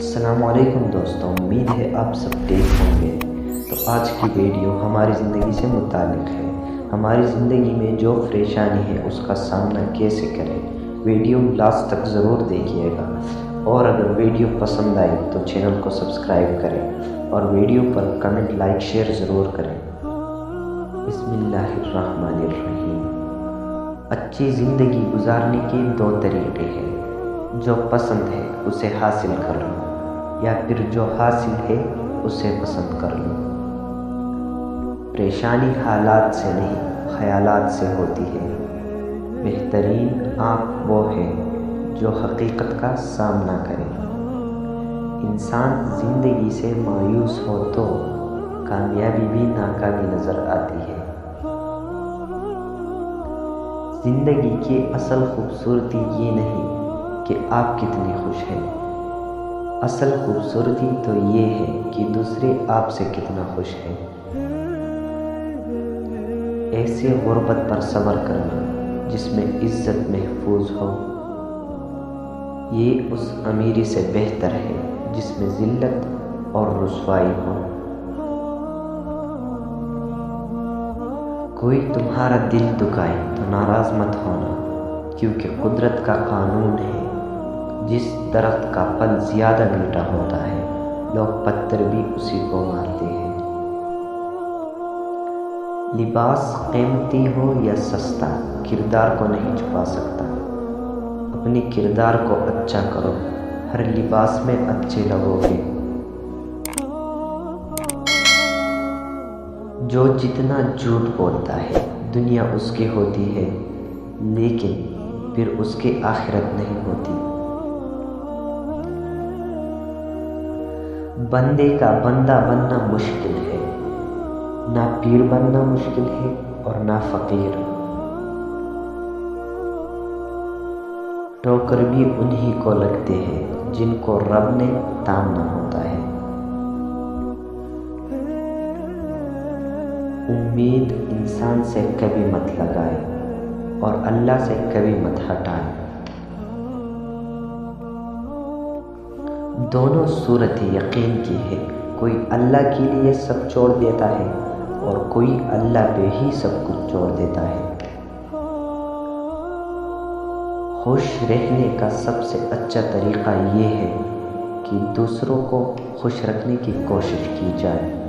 السلام علیکم دوستوں، امید ہے آپ سب ٹھیک ہوں گے۔ تو آج کی ویڈیو ہماری زندگی سے متعلق ہے۔ ہماری زندگی میں جو پریشانی ہے اس کا سامنا کیسے کریں، ویڈیو لاسٹ تک ضرور دیکھیے گا۔ اور اگر ویڈیو پسند آئی تو چینل کو سبسکرائب کریں اور ویڈیو پر کمنٹ، لائک، شیئر ضرور کریں۔ بسم اللہ الرحمن الرحیم۔ اچھی زندگی گزارنے کے 2 طریقے ہیں۔ جو پسند ہے اسے حاصل کر لو، یا پھر جو حاصل ہے اسے پسند کر لو۔ پریشانی حالات سے نہیں، خیالات سے ہوتی ہے۔ بہترین آنکھ وہ ہے جو حقیقت کا سامنا کرے۔ انسان زندگی سے مایوس ہو تو کامیابی بھی ناکامی نظر آتی ہے۔ زندگی کی اصل خوبصورتی یہ نہیں کہ آپ کتنی خوش ہیں، اصل خوبصورتی تو یہ ہے کہ دوسرے آپ سے کتنا خوش ہیں۔ ایسے غربت پر صبر کرنا جس میں عزت محفوظ ہو، یہ اس امیری سے بہتر ہے جس میں ذلت اور رسوائی ہو۔ کوئی تمہارا دل دکھائے تو ناراض مت ہونا، کیونکہ قدرت کا قانون ہے، جس درخت کا پھل زیادہ میٹھا ہوتا ہے لوگ پتھر بھی اسی کو مارتے ہیں۔ لباس قیمتی ہو یا سستا، کردار کو نہیں چھپا سکتا۔ اپنے کردار کو اچھا کرو، ہر لباس میں اچھے لگو گے۔ جو جتنا جھوٹ بولتا ہے دنیا اس کی ہوتی ہے، لیکن پھر اس کی آخرت نہیں ہوتی۔ بندے کا بندہ بننا مشکل ہے، نہ پیر بننا مشکل ہے اور نہ فقیر۔ ٹھوکر بھی انہی کو لگتے ہیں جن کو رب نے تامنا ہوتا ہے۔ امید انسان سے کبھی مت لگائے اور اللہ سے کبھی مت ہٹائے۔ دونوں صورت یقین کی ہے، کوئی اللہ کے لیے سب چھوڑ دیتا ہے اور کوئی اللہ پہ ہی سب کچھ چھوڑ دیتا ہے۔ خوش رہنے کا سب سے اچھا طریقہ یہ ہے کہ دوسروں کو خوش رکھنے کی کوشش کی جائے۔